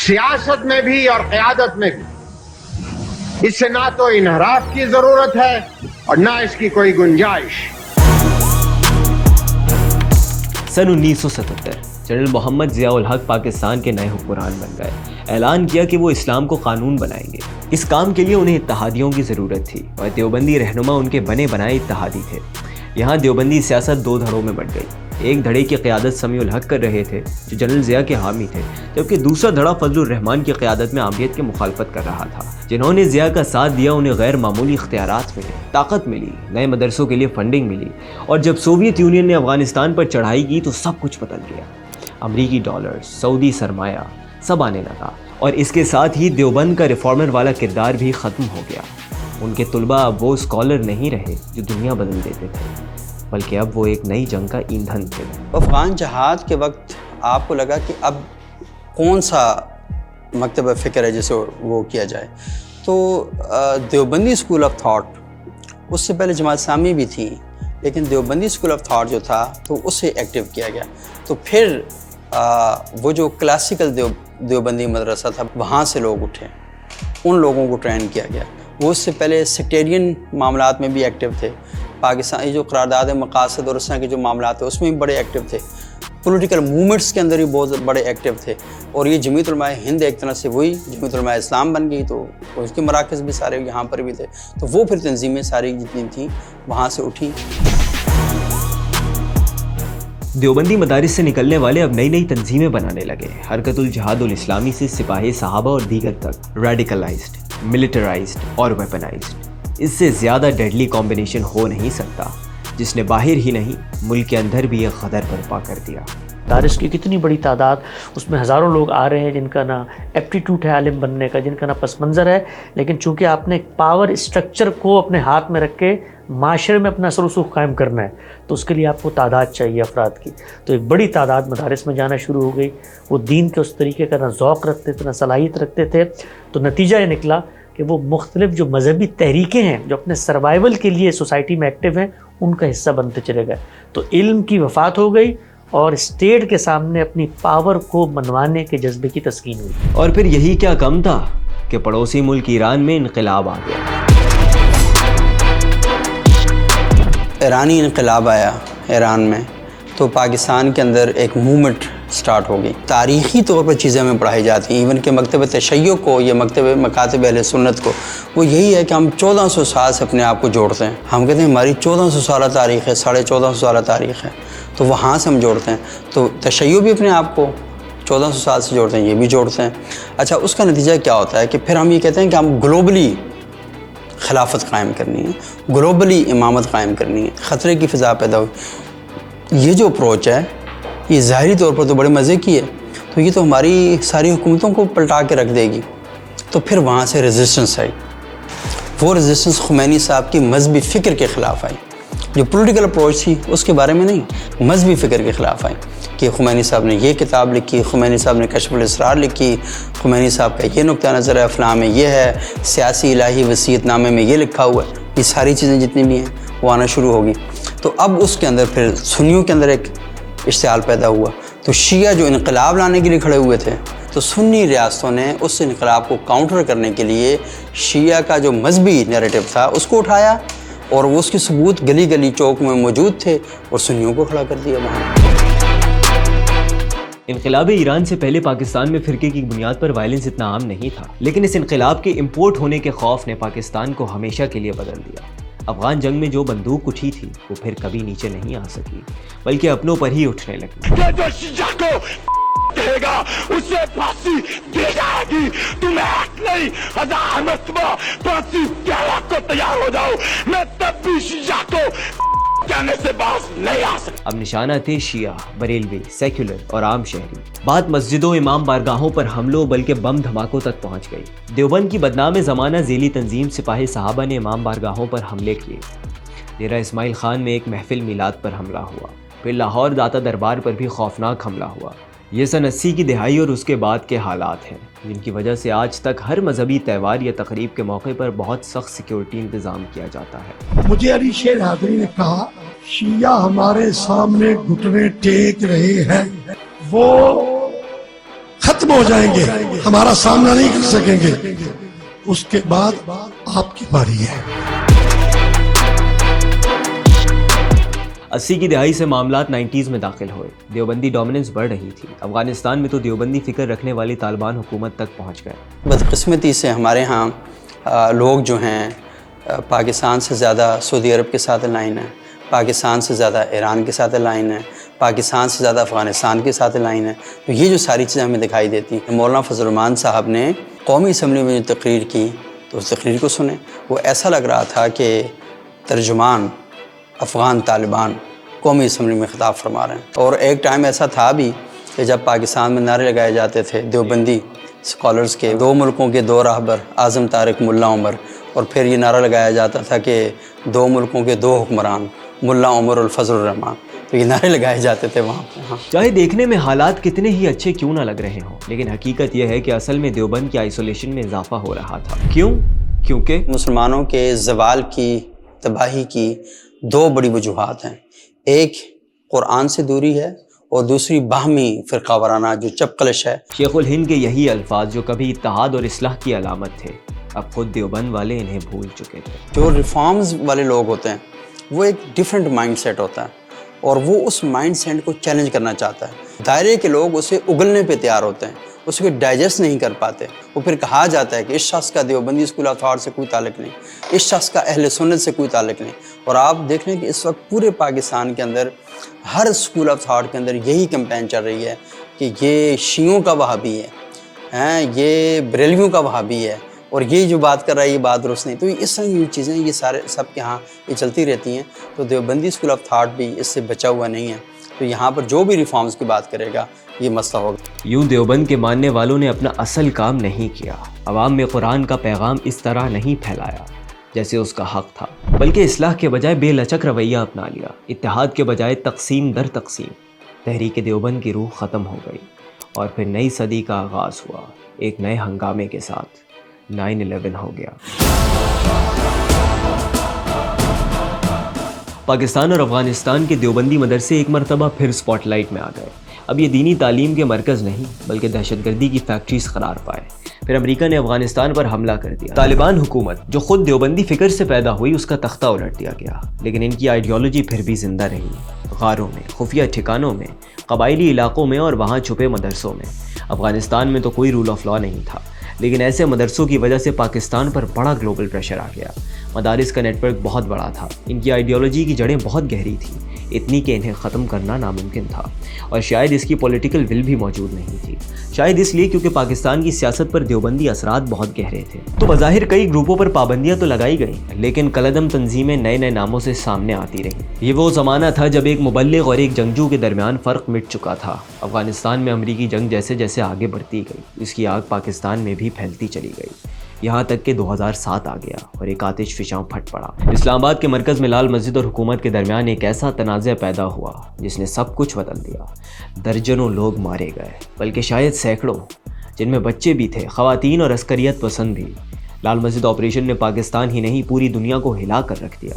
سیاست میں بھی اور قیادت میں بھی. اس سے نہ تو انحراف کی ضرورت ہے اور نہ اس کی کوئی گنجائش. سن 1977 جنرل محمد ضیاء الحق پاکستان کے نئے حکمران بن گئے. اعلان کیا کہ وہ اسلام کو قانون بنائیں گے. اس کام کے لیے انہیں اتحادیوں کی ضرورت تھی اور دیوبندی رہنما ان کے بنے بنائے اتحادی تھے. یہاں دیوبندی سیاست 2 دھڑوں میں بٹ گئی. ایک دھڑے کی قیادت سمیع الحق کر رہے تھے جو جنرل ضیاء کے حامی تھے، جبکہ دوسرا دھڑا فضل الرحمان کی قیادت میں عامیت کی مخالفت کر رہا تھا. جنہوں نے ضیاء کا ساتھ دیا انہیں غیر معمولی اختیارات ملے، طاقت ملی، نئے مدرسوں کے لیے فنڈنگ ملی، اور جب سوویت یونین نے افغانستان پر چڑھائی کی تو سب کچھ بدل گیا. امریکی ڈالر، سعودی سرمایہ سب آنے لگا، اور اس کے ساتھ ہی دیوبند کا ریفارمر والا کردار بھی ختم ہو گیا. ان کے طلباء اب وہ اسکالر نہیں رہے جو دنیا بدل دیتے تھے، بلکہ اب وہ ایک نئی جنگ کا ایندھن تھے. افغان جہاد کے وقت آپ کو لگا کہ اب کون سا مکتبہ فکر ہے جسے وہ کیا جائے، تو دیوبندی اسکول آف تھاٹ، اس سے پہلے جماعت اسلامی بھی تھی لیکن دیوبندی اسکول آف تھاٹ جو تھا تو اسے ایکٹیو کیا گیا. تو پھر وہ جو کلاسیکل دیوبندی مدرسہ تھا وہاں سے لوگ اٹھے، ان لوگوں کو ٹرین کیا گیا. وہ اس سے پہلے سیکٹیرین معاملات میں بھی ایکٹیو تھے. پاکستانی جو قرارداد مقاصد اور اس طرح کے جو معاملات تھے اس میں بھی بڑے ایکٹیو تھے. پولیٹیکل موومنٹس کے اندر بھی بہت بڑے ایکٹیو تھے. اور یہ جمعیت علماء ہند ایک طرح سے وہی جمعیت علماء اسلام بن گئی، تو اس کے مراکز بھی سارے یہاں پر بھی تھے. تو وہ پھر تنظیمیں ساری جتنی تھیں وہاں سے اٹھی. دیوبندی مدارس سے نکلنے والے اب نئی نئی تنظیمیں بنانے لگے. حرکت الجہاد الاسلامی سے سپاہی صحابہ اور دیگر تک، ریڈیکلائزڈ، ملٹرائزڈ اور ویپنائزڈ. اس سے زیادہ ڈیڈلی کمبینیشن ہو نہیں سکتا جس نے باہر ہی نہیں ملک کے اندر بھی ایک غدر برپا کر دیا. مدارس کی کتنی بڑی تعداد، اس میں ہزاروں لوگ آ رہے ہیں جن کا نہ ایپٹیٹیوڈ ہے عالم بننے کا، جن کا نہ پس منظر ہے، لیکن چونکہ آپ نے پاور اسٹرکچر کو اپنے ہاتھ میں رکھ کے معاشرے میں اپنا اثر و رسوخ قائم کرنا ہے تو اس کے لیے آپ کو تعداد چاہیے افراد کی. تو ایک بڑی تعداد مدارس میں جانا شروع ہو گئی. وہ دین کے اس طریقے کا نہ ذوق رکھتے تھے نہ صلاحیت رکھتے تھے. تو نتیجہ یہ نکلا کہ وہ مختلف جو مذہبی تحریکیں ہیں جو اپنے سروائیول کے لیے سوسائٹی میں ایکٹیو ہیں ان کا حصہ بنتے چلے گئے. تو علم کی وفات ہو گئی اور اسٹیٹ کے سامنے اپنی پاور کو منوانے کے جذبے کی تسکین ہوئی. اور پھر یہی کیا کم تھا کہ پڑوسی ملک ایران میں انقلاب آ گیا. ایرانی انقلاب آیا ایران میں تو پاکستان کے اندر ایک موومنٹ سٹارٹ ہو گئی. تاریخی طور پر چیزیں ہمیں پڑھائی جاتی ہیں، ایون کہ مکتب تشیع کو یا مکتب مکاتب اہل سنت کو، وہ یہی ہے کہ ہم 1400 سال سے اپنے آپ کو جوڑتے ہیں. ہم کہتے ہیں ہماری 1400 سالہ تاریخ ہے، 1450 سالہ تاریخ ہے، تو وہاں سے ہم جوڑتے ہیں. تو تشیع بھی اپنے آپ کو 1400 سال سے جوڑتے ہیں، یہ بھی جوڑتے ہیں. اچھا، اس کا نتیجہ کیا ہوتا ہے کہ پھر ہم یہ کہتے ہیں کہ ہم گلوبلی خلافت قائم کرنی ہے، گلوبلی امامت قائم کرنی ہے. خطرے کی فضا پیدا ہوئی. یہ جو اپروچ ہے یہ ظاہری طور پر تو بڑے مزے کی ہے، تو یہ تو ہماری ساری حکومتوں کو پلٹا کے رکھ دے گی. تو پھر وہاں سے ریزسٹنس آئی. وہ ریزسٹنس خمینی صاحب کی مذہبی فکر کے خلاف آئی. جو پولیٹیکل اپروچ تھی اس کے بارے میں نہیں، مذہبی فکر کے خلاف آئی کہ خمینی صاحب نے یہ کتاب لکھی، خمینی صاحب نے کشف الاسرار لکھی، خمینی صاحب کا یہ نقطہ نظر ہے، فلاں میں یہ ہے، سیاسی الہی وصیت نامے میں یہ لکھا ہوا ہے. یہ ساری چیزیں جتنی بھی ہیں وہ آنا شروع ہوگی. تو اب اس کے اندر پھر سنیوں کے اندر ایک اشتعال پیدا ہوا. تو شیعہ جو انقلاب لانے کے لیے کھڑے ہوئے تھے، تو سنی ریاستوں نے اس انقلاب کو کاؤنٹر کرنے کے لیے شیعہ کا جو مذہبی نیریٹو تھا اس کو اٹھایا، اور وہ اس کے ثبوت گلی گلی چوک میں موجود تھے، اور سنیوں کو کھڑا کر دیا وہاں. انقلاب ایران سے پہلے پاکستان میں فرقے کی بنیاد پر وائلنس اتنا عام نہیں تھا، لیکن اس انقلاب کے امپورٹ ہونے کے خوف نے پاکستان کو ہمیشہ کے لیے بدل دیا۔ افغان جنگ میں جو بندوق اٹھی تھی وہ پھر کبھی نیچے نہیں آ سکی، بلکہ اپنوں پر ہی اٹھنے لگی۔ کہے گا اسے پھانسی دی جائے گی، تمہیں نہیں 1000 مرتبہ پھانسی دینے کو تیار ہو جاؤ، میں تب بھی شیعہ کو کہنے سے باز نہیں آ سکتا۔ اب نشانہ تھے شیعہ، بریلوی، سیکولر اور عام شہری۔ بات مسجدوں، امام بارگاہوں پر حملوں بلکہ بم دھماکوں تک پہنچ گئی۔ دیوبند کی بدنام زمانہ ذیلی تنظیم سپاہی صحابہ نے امام بارگاہوں پر حملے کیے۔ ڈیرہ اسماعیل خان میں ایک محفل میلاد پر حملہ ہوا، پھر لاہور داتا دربار پر بھی خوفناک حملہ ہوا۔ یہ سن 80 کی دہائی اور اس کے بعد کے حالات ہیں، جن کی وجہ سے آج تک ہر مذہبی تہوار یا تقریب کے موقع پر بہت سخت سیکیورٹی انتظام کیا جاتا ہے۔ مجھے علی شیر حاضری نے کہا شیعہ ہمارے سامنے گھٹنے ٹیک رہے ہیں، وہ ختم ہو جائیں گے، ہمارا سامنا نہیں کر سکیں گے، اس کے بعد آپ کی باری ہے۔ 80 کی دہائی سے معاملات 90s میں داخل ہوئے، دیوبندی ڈومیننس بڑھ رہی تھی۔ افغانستان میں تو دیوبندی فکر رکھنے والی طالبان حکومت تک پہنچ گئے۔ بدقسمتی سے ہمارے ہاں لوگ جو ہیں پاکستان سے زیادہ سعودی عرب کے ساتھ لائن ہے، پاکستان سے زیادہ ایران کے ساتھ لائن ہے، پاکستان سے زیادہ افغانستان کے ساتھ لائن ہے۔ تو یہ جو ساری چیزیں ہمیں دکھائی دیتی ہیں۔ مولانا فضل الرحمان صاحب نے قومی اسمبلی میں جو تقریر کی تو اس تقریر کو سنیں، وہ ایسا لگ رہا تھا کہ ترجمان افغان طالبان قومی اسمبلی میں خطاب فرما رہے ہیں۔ اور ایک ٹائم ایسا تھا بھی کہ جب پاکستان میں نعرے لگائے جاتے تھے دیوبندی اسکالرز کے، 2 ملکوں کے 2 راہبر اعظم طارق ملا عمر، اور پھر یہ نعرہ لگایا جاتا تھا کہ 2 ملکوں کے 2 حکمران ملا عمر اور فضل الرحمان، تو یہ نعرے لگائے جاتے تھے وہاں پہ۔ چاہے دیکھنے میں حالات کتنے ہی اچھے کیوں نہ لگ رہے ہوں، لیکن حقیقت یہ ہے کہ اصل میں دیوبند کی آئسولیشن میں اضافہ ہو رہا تھا۔ کیوں؟ کیونکہ مسلمانوں کے زوال کی، تباہی کی 2 بڑی وجوہات ہیں۔ ایک قرآن سے دوری ہے اور دوسری باہمی فرقہ وارانہ جو چپقلش ہے۔ شیخ الہند کے یہی الفاظ جو کبھی اتحاد اور اصلاح کی علامت تھے، اب خود دیوبند والے انہیں بھول چکے تھے۔ جو ریفارمز والے لوگ ہوتے ہیں وہ ایک ڈیفرنٹ مائنڈ سیٹ ہوتا ہے، اور وہ اس مائنڈ سیٹ کو چیلنج کرنا چاہتا ہے۔ دائرے کے لوگ اسے اگلنے پہ تیار ہوتے ہیں، اس کو ڈائجسٹ نہیں کر پاتے۔ وہ پھر کہا جاتا ہے کہ اس شخص کا دیوبندی اسکول آف تھاٹ سے کوئی تعلق نہیں، اس شخص کا اہل سنت سے کوئی تعلق نہیں۔ اور آپ دیکھ لیں کہ اس وقت پورے پاکستان کے اندر ہر اسکول آف تھاٹ کے اندر یہی کیمپین چل رہی ہے کہ یہ شیعوں کا وہابی ہے، یہ بریلویوں کا وہابی ہے، اور یہ جو بات کر رہا ہے یہ بات درست نہیں۔ تو اس طرح کی چیزیں یہ سارے سب کے ہاں یہ چلتی رہتی ہیں۔ تو دیوبندی اسکول آف تھاٹ بھی اس سے بچا ہوا نہیں ہے۔ تو یہاں پر جو بھی ریفارمز کی بات کرے گا یہ مسئلہ ہوگا۔ یوں دیوبند کے ماننے والوں نے اپنا اصل کام نہیں کیا، عوام میں قرآن کا پیغام اس طرح نہیں پھیلایا جیسے اس کا حق تھا، بلکہ اصلاح کے بجائے بے لچک رویہ اپنا لیا، اتحاد کے بجائے تقسیم در تقسیم۔ تحریک دیوبند کی روح ختم ہو گئی، اور پھر نئی صدی کا آغاز ہوا، ایک نئے ہنگامے کے ساتھ۔ 9/11 ہو گیا۔ پاکستان اور افغانستان کے دیوبندی مدرسے ایک مرتبہ پھر سپاٹ لائٹ میں آ گئے۔ اب یہ دینی تعلیم کے مرکز نہیں بلکہ دہشت گردی کی فیکٹریز قرار پائے۔ پھر امریکہ نے افغانستان پر حملہ کر دیا۔ طالبان حکومت جو خود دیوبندی فکر سے پیدا ہوئی اس کا تختہ الٹ دیا گیا، لیکن ان کی آئیڈیالوجی پھر بھی زندہ رہی۔ غاروں میں، خفیہ ٹھکانوں میں، قبائلی علاقوں میں اور وہاں چھپے مدرسوں میں۔ افغانستان میں تو کوئی رول آف لا نہیں تھا، لیکن ایسے مدرسوں کی وجہ سے پاکستان پر بڑا گلوبل پریشر آ گیا۔ مدارس کا نیٹ ورک بہت بڑا تھا، ان کی آئیڈیالوجی کی جڑیں بہت گہری تھیں، اتنی کہ انہیں ختم کرنا ناممکن تھا، اور شاید اس کی پولیٹیکل ول بھی موجود نہیں تھی۔ شاید اس لیے کیونکہ پاکستان کی سیاست پر دیوبندی اثرات بہت گہرے تھے۔ تو بظاہر کئی گروپوں پر پابندیاں تو لگائی گئیں، لیکن کلعدم تنظیمیں نئے نئے ناموں سے سامنے آتی رہیں۔ یہ وہ زمانہ تھا جب ایک مبلغ اور ایک جنگجو کے درمیان فرق مٹ چکا تھا۔ افغانستان میں امریکی جنگ جیسے جیسے آگے بڑھتی گئی، اس کی آگ پاکستان میں بھی پھیلتی چلی گئی، یہاں تک کہ 2007 آ گیا اور ایک آتش فشاں پھٹ پڑا۔ اسلام آباد کے مرکز میں لال مسجد اور حکومت کے درمیان ایک ایسا تنازع پیدا ہوا جس نے سب کچھ بدل دیا۔ درجنوں لوگ مارے گئے، بلکہ شاید سینکڑوں، جن میں بچے بھی تھے، خواتین اور عسکریت پسند بھی۔ لال مسجد آپریشن نے پاکستان ہی نہیں پوری دنیا کو ہلا کر رکھ دیا۔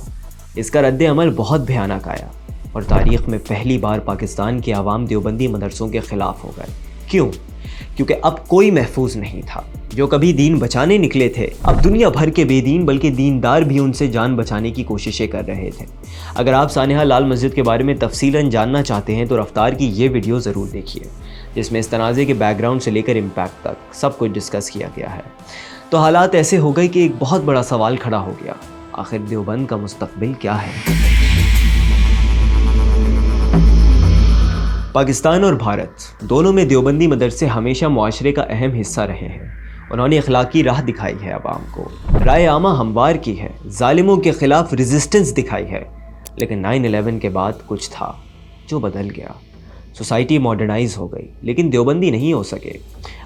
اس کا رد عمل بہت بھیانک آیا، اور تاریخ میں پہلی بار پاکستان کے عوام دیوبندی مدرسوں کے خلاف ہو گئے۔ کیوں؟ کیونکہ اب کوئی محفوظ نہیں تھا۔ جو کبھی دین بچانے نکلے تھے، اب دنیا بھر کے بے دین بلکہ دیندار بھی ان سے جان بچانے کی کوششیں کر رہے تھے۔ اگر آپ سانحہ لال مسجد کے بارے میں تفصیلاً جاننا چاہتے ہیں تو رفتار کی یہ ویڈیو ضرور دیکھیے۔ جس میں اس تنازع کے بیک گراؤنڈ سے لے کر امپیکٹ تک سب کچھ ڈسکس کیا گیا ہے۔ تو حالات ایسے ہو گئے کہ ایک بہت بڑا سوال کھڑا ہو گیا، آخر دیوبند کا مستقبل کیا ہے؟ پاکستان اور بھارت دونوں میں دیوبندی مدرسے ہمیشہ معاشرے کا اہم حصہ رہے ہیں۔ انہوں نے اخلاقی راہ دکھائی ہے عوام کو، رائے عامہ ہموار کی ہے، ظالموں کے خلاف ریزسٹنس دکھائی ہے، لیکن 9/11 کے بعد کچھ تھا جو بدل گیا۔ سوسائٹی ماڈرنائز ہو گئی لیکن دیوبندی نہیں ہو سکے۔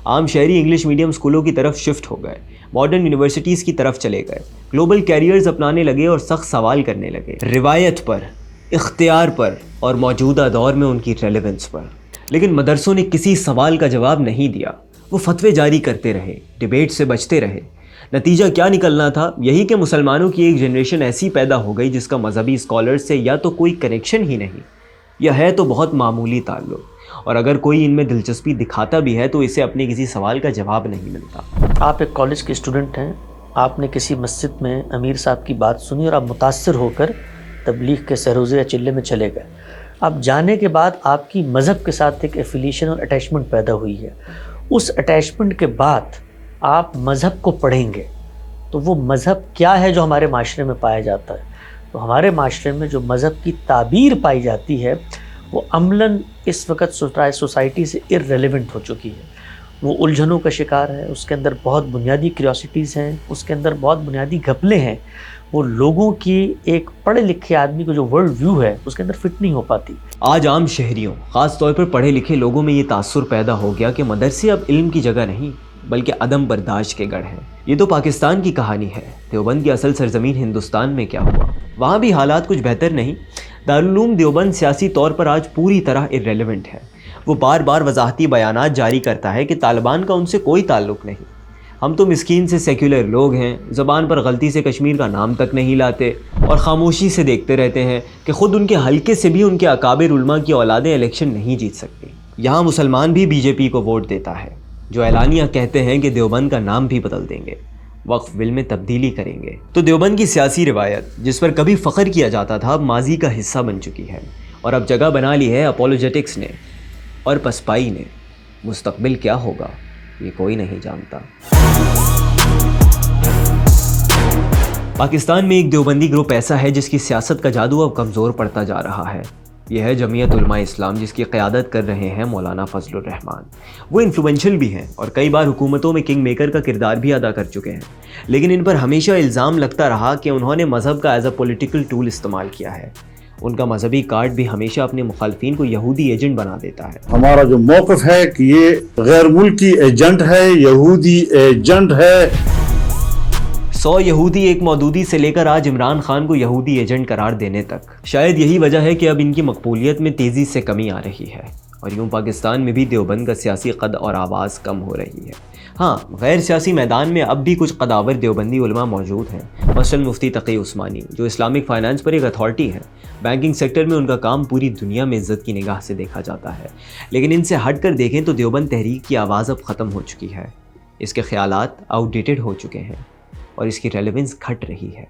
عام شہری انگلش میڈیم اسکولوں کی طرف شفٹ ہو گئے، ماڈرن یونیورسٹیز کی طرف چلے گئے، گلوبل کیریئرز اپنانے لگے اور سخت سوال کرنے لگے روایت پر، اختیار پر اور موجودہ دور میں ان کی ریلیونس پر۔ لیکن مدرسوں نے کسی سوال کا جواب نہیں دیا، وہ فتوے جاری کرتے رہے، ڈیبیٹ سے بچتے رہے۔ نتیجہ کیا نکلنا تھا؟ یہی کہ مسلمانوں کی ایک جنریشن ایسی پیدا ہو گئی جس کا مذہبی اسکالرز سے یا تو کوئی کنیکشن ہی نہیں، یا ہے تو بہت معمولی تعلق، اور اگر کوئی ان میں دلچسپی دکھاتا بھی ہے تو اسے اپنے کسی سوال کا جواب نہیں ملتا۔ آپ ایک کالج کے اسٹوڈنٹ ہیں، آپ نے کسی مسجد میں امیر صاحب کی بات سنی اور آپ متاثر ہو کر تبلیغ کے سہروزے یا چلے میں چلے گئے۔ اب جانے کے بعد آپ کی مذہب کے ساتھ ایک ایفیلیشن اور اٹیچمنٹ پیدا ہوئی ہے۔ اس اٹیچمنٹ کے بعد آپ مذہب کو پڑھیں گے تو وہ مذہب کیا ہے جو ہمارے معاشرے میں پایا جاتا ہے؟ تو ہمارے معاشرے میں جو مذہب کی تعبیر پائی جاتی ہے وہ عملاً اس وقت سوسائٹی سے ارریلیونٹ ہو چکی ہے، وہ الجھنوں کا شکار ہے، اس کے اندر بہت بنیادی کیوریوسٹیز ہیں، اس کے اندر بہت بنیادی گھپلے ہیں، وہ لوگوں کی ایک پڑھے لکھے آدمی کو جو ورلڈ ویو ہے اس کے اندر فٹ نہیں ہو پاتی۔ آج عام شہریوں، خاص طور پر پڑھے لکھے لوگوں میں یہ تاثر پیدا ہو گیا کہ مدرسے اب علم کی جگہ نہیں بلکہ عدم برداشت کے گڑھ ہیں۔ یہ تو پاکستان کی کہانی ہے، دیوبند کی اصل سرزمین ہندوستان میں کیا ہوا؟ وہاں بھی حالات کچھ بہتر نہیں۔ دارالعلوم دیوبند سیاسی طور پر آج پوری طرح ارریلیونٹ ہے۔ وہ بار بار وضاحتی بیانات جاری کرتا ہے کہ طالبان کا ان سے کوئی تعلق نہیں، ہم تو مسکین سے سیکولر لوگ ہیں، زبان پر غلطی سے کشمیر کا نام تک نہیں لاتے اور خاموشی سے دیکھتے رہتے ہیں کہ خود ان کے حلقے سے بھی ان کے اکابر علماء کی اولادیں الیکشن نہیں جیت سکتی۔ یہاں مسلمان بھی بی جے پی کو ووٹ دیتا ہے، جو اعلانیہ کہتے ہیں کہ دیوبند کا نام بھی بدل دیں گے، وقف بل میں تبدیلی کریں گے۔ تو دیوبند کی سیاسی روایت جس پر کبھی فخر کیا جاتا تھا اب ماضی کا حصہ بن چکی ہے اور اب جگہ بنا لی ہے اپولوجیٹکس نے اور پسپائی نے۔ مستقبل کیا ہوگا یہ کوئی نہیں جانتا۔ پاکستان میں ایک دیوبندی گروپ ایسا ہے جس کی سیاست کا جادو اب کمزور پڑتا جا رہا ہے۔ یہ ہے جمعیت علماء اسلام، جس کی قیادت کر رہے ہیں مولانا فضل الرحمان۔ وہ انفلوئنشل بھی ہیں اور کئی بار حکومتوں میں کنگ میکر کا کردار بھی ادا کر چکے ہیں، لیکن ان پر ہمیشہ الزام لگتا رہا کہ انہوں نے مذہب کا ایز اے پولیٹیکل ٹول استعمال کیا ہے۔ ان کا مذہبی کارڈ بھی ہمیشہ اپنے مخالفین کو یہودی ایجنٹ بنا دیتا ہے۔ ہمارا جو موقف ہے کہ یہ غیر ملکی ایجنٹ ہے، یہودی ایجنٹ ہے۔ 100 یہودی ایک مودودی سے لے کر آج عمران خان کو یہودی ایجنٹ قرار دینے تک۔ شاید یہی وجہ ہے کہ اب ان کی مقبولیت میں تیزی سے کمی آ رہی ہے اور یوں پاکستان میں بھی دیوبند کا سیاسی قد اور آواز کم ہو رہی ہے۔ ہاں، غیر سیاسی میدان میں اب بھی کچھ قداور دیوبندی علماء موجود ہیں، مثلا مفتی تقی عثمانی جو اسلامک فائنانس پر ایک اتھارٹی ہے۔ بینکنگ سیکٹر میں ان کا کام پوری دنیا میں عزت کی نگاہ سے دیکھا جاتا ہے، لیکن ان سے ہٹ کر دیکھیں تو دیوبند تحریک کی آواز اب ختم ہو چکی ہے، اس کے خیالات آؤٹ ڈیٹڈ ہو چکے ہیں اور اس کی ریلیونس گھٹ رہی ہے۔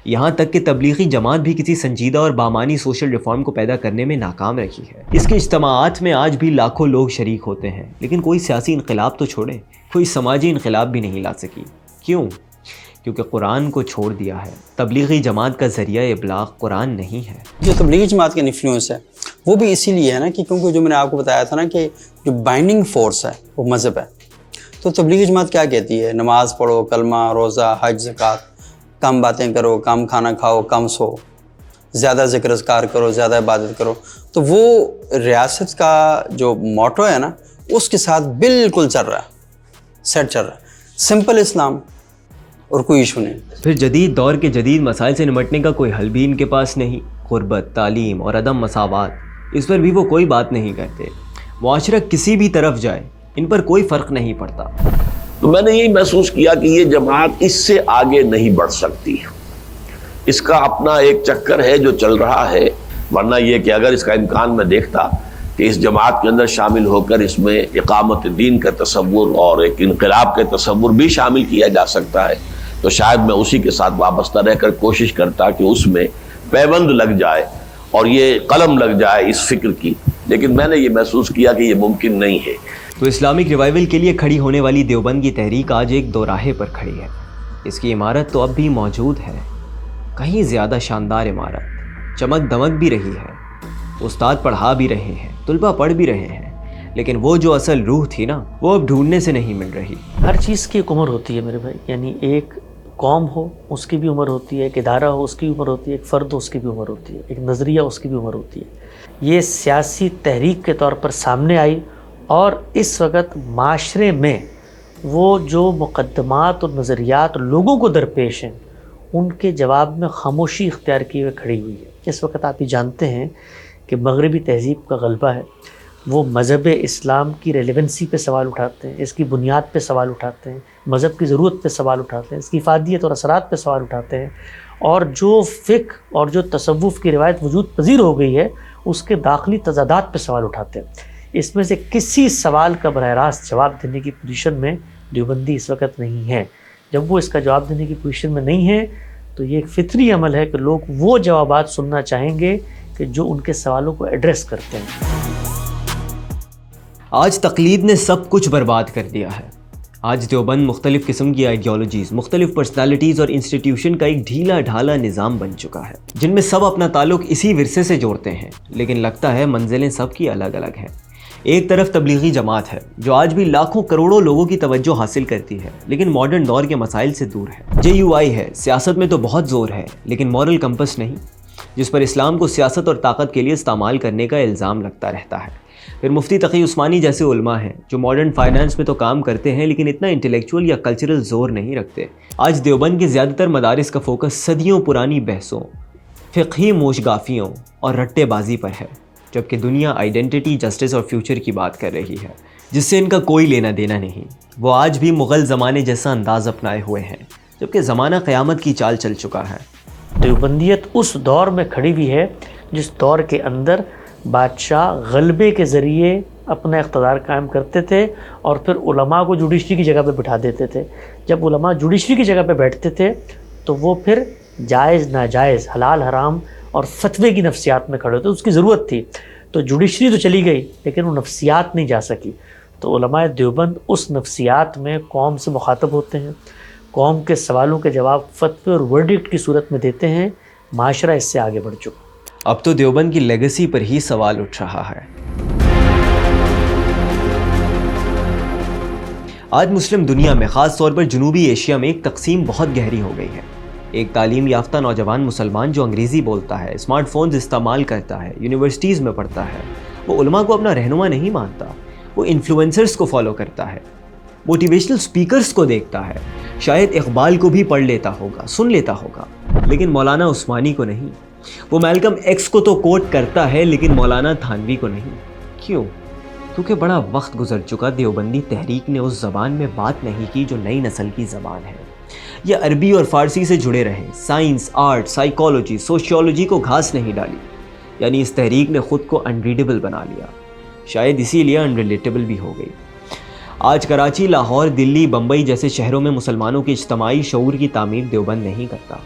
یہاں تک کہ تبلیغی جماعت بھی کسی سنجیدہ اور بامانی سوشل ریفارم کو پیدا کرنے میں ناکام رہی ہے۔ اس کے اجتماعات میں آج بھی لاکھوں لوگ شریک ہوتے ہیں، لیکن کوئی سیاسی انقلاب تو چھوڑیں، کوئی سماجی انقلاب بھی نہیں لا سکی۔ کیوں؟ کیونکہ قرآن کو چھوڑ دیا ہے۔ تبلیغی جماعت کا ذریعہ ابلاغ قرآن نہیں ہے۔ جو تبلیغی جماعت کا انفلوئنس ہے وہ بھی اسی لیے ہے نا کہ کیونکہ جو میں نے آپ کو بتایا تھا نا کہ جو بائنڈنگ فورس ہے وہ مذہب ہے۔ تو تبلیغی جماعت کیا کہتی ہے؟ نماز پڑھو، کلمہ، روزہ، حج، زکوٰۃ، کم باتیں کرو، کم کھانا کھاؤ، کم سو، زیادہ ذکر اذکار کرو، زیادہ عبادت کرو۔ تو وہ ریاست کا جو موٹو ہے نا اس کے ساتھ بالکل چل رہا ہے، سیٹ چل رہا ہے، سمپل اسلام اور کوئی ایشو نہیں۔ پھر جدید دور کے جدید مسائل سے نمٹنے کا کوئی حل بھی ان کے پاس نہیں۔ غربت، تعلیم اور عدم مساوات، اس پر بھی وہ کوئی بات نہیں کرتے۔ معاشرہ کسی بھی طرف جائے ان پر کوئی فرق نہیں پڑتا۔ تو میں نے یہی محسوس کیا کہ یہ جماعت اس سے آگے نہیں بڑھ سکتی، اس کا اپنا ایک چکر ہے جو چل رہا ہے، ورنہ یہ کہ اگر اس کا امکان میں دیکھتا کہ اس جماعت کے اندر شامل ہو کر اس میں اقامت دین کا تصور اور ایک انقلاب کا تصور بھی شامل کیا جا سکتا ہے تو شاید میں اسی کے ساتھ وابستہ رہ کر کوشش کرتا کہ اس میں پیوند لگ جائے اور یہ قلم لگ جائے اس فکر کی لیکن میں نے یہ محسوس کیا کہ یہ ممکن نہیں ہے۔ تو اسلامک ریوائول کے لیے کھڑی ہونے والی دیوبند کی تحریک آج ایک دوراہے پر کھڑی ہے۔ اس کی عمارت تو اب بھی موجود ہے، کہیں زیادہ شاندار عمارت، چمک دمک بھی رہی ہے، استاد پڑھا بھی رہے ہیں، طلبہ پڑھ بھی رہے ہیں، لیکن وہ جو اصل روح تھی نا، وہ اب ڈھونڈنے سے نہیں مل رہی۔ ہر چیز کی ایک عمر ہوتی ہے میرے بھائی، یعنی ایک قوم ہو اس کی بھی عمر ہوتی ہے، ایک ادارہ ہو اس کی بھی عمر ہوتی ہے، ایک فرد ہو اس کی بھی عمر ہوتی ہے، ایک نظریہ اس کی بھی عمر ہوتی ہے۔ یہ سیاسی تحریک کے طور پر سامنے آئی اور اس وقت معاشرے میں وہ جو مقدمات اور نظریات لوگوں کو درپیش ہیں ان کے جواب میں خاموشی اختیار کیے ہوئے کھڑی ہوئی ہے۔ اس وقت آپ یہ جانتے ہیں کہ مغربی تہذیب کا غلبہ ہے، وہ مذہب اسلام کی ریلیونسی پہ سوال اٹھاتے ہیں، اس کی بنیاد پہ سوال اٹھاتے ہیں، مذہب کی ضرورت پہ سوال اٹھاتے ہیں، اس کی افادیت اور اثرات پہ سوال اٹھاتے ہیں، اور جو فقہ اور جو تصوف کی روایت وجود پذیر ہو گئی ہے اس کے داخلی تضادات پہ سوال اٹھاتے ہیں۔ اس میں سے کسی سوال کا براہ راست جواب دینے کی پوزیشن میں دیوبندی اس وقت نہیں ہے۔ جب وہ اس کا جواب دینے کی پوزیشن میں نہیں ہے تو یہ ایک فطری عمل ہے کہ لوگ وہ جوابات سننا چاہیں گے کہ جو ان کے سوالوں کو ایڈریس کرتے ہیں۔ آج تقلید نے سب کچھ برباد کر دیا ہے۔ آج دیوبند مختلف قسم کی آئیڈیالوجیز، مختلف پرسنالٹیز اور انسٹیٹیوشن کا ایک ڈھیلا ڈھالا نظام بن چکا ہے، جن میں سب اپنا تعلق اسی ورثے سے جوڑتے ہیں، لیکن لگتا ہے منزلیں سب کی الگ الگ ہیں۔ ایک طرف تبلیغی جماعت ہے جو آج بھی لاکھوں کروڑوں لوگوں کی توجہ حاصل کرتی ہے لیکن ماڈرن دور کے مسائل سے دور ہے۔ JUI ہے، سیاست میں تو بہت زور ہے لیکن مورل کمپس نہیں، جس پر اسلام کو سیاست اور طاقت کے لیے استعمال کرنے کا الزام لگتا رہتا ہے۔ پھر مفتی تقی عثمانی جیسے علماء ہیں جو ماڈرن فائنانس میں تو کام کرتے ہیں لیکن اتنا انٹلیکچوئل یا کلچرل زور نہیں رکھتے۔ آج دیوبند کے زیادہ تر مدارس کا فوکس صدیوں پرانی بحثوں، فقہی موشگافیوں اور رٹے بازی پر ہے، جبکہ دنیا آئیڈینٹی، جسٹس اور فیوچر کی بات کر رہی ہے جس سے ان کا کوئی لینا دینا نہیں۔ وہ آج بھی مغل زمانے جیسا انداز اپنائے ہوئے ہیں، جبکہ زمانہ قیامت کی چال چل چکا ہے۔ دیوبندیت اس دور میں کھڑی ہوئی ہے جس دور کے اندر بادشاہ غلبے کے ذریعے اپنا اقتدار قائم کرتے تھے اور پھر علماء کو جوڈیشری کی جگہ پہ بٹھا دیتے تھے۔ جب علماء جوڈیشری کی جگہ پہ بیٹھتے تھے تو وہ پھر جائز ناجائز، حلال حرام اور فتوے کی نفسیات میں کھڑے ہوتے، اس کی ضرورت تھی۔ تو جوڈیشری تو چلی گئی لیکن وہ نفسیات نہیں جا سکی، تو علماء دیوبند اس نفسیات میں قوم سے مخاطب ہوتے ہیں، قوم کے سوالوں کے جواب فتوے اور ورڈکٹ کی صورت میں دیتے ہیں۔ معاشرہ اس سے آگے بڑھ چکا۔ اب تو دیوبند کی لیگیسی پر ہی سوال اٹھ رہا ہے۔ آج مسلم دنیا میں، خاص طور پر جنوبی ایشیا میں، ایک تقسیم بہت گہری ہو گئی ہے۔ ایک تعلیم یافتہ نوجوان مسلمان جو انگریزی بولتا ہے، اسمارٹ فونز استعمال کرتا ہے، یونیورسٹیز میں پڑھتا ہے، وہ علماء کو اپنا رہنما نہیں مانتا، وہ انفلوئنسرز کو فالو کرتا ہے، موٹیویشنل سپیکرز کو دیکھتا ہے، شاید اقبال کو بھی پڑھ لیتا ہوگا، سن لیتا ہوگا، لیکن مولانا عثمانی کو نہیں۔ وہ میلکم ایکس کو تو کوٹ کرتا ہے لیکن مولانا تھانوی کو نہیں۔ کیوں؟ کیونکہ بڑا وقت گزر چکا دیوبندی تحریک نے اس زبان میں بات نہیں کی جو نئی نسل کی زبان ہے۔ یہ عربی اور فارسی سے جڑے رہے، سائنس، آرٹ، سائیکالوجی، سوشیولوجی کو گھاس نہیں ڈالی، یعنی اس تحریک نے خود کو انریڈیبل بنا لیا، شاید اسی لیے انریلیٹیبل بھی ہو گئی۔ آج کراچی، لاہور، دلی، بمبئی جیسے شہروں میں مسلمانوں کے اجتماعی شعور کی تعمیر دیوبند نہیں کرتا۔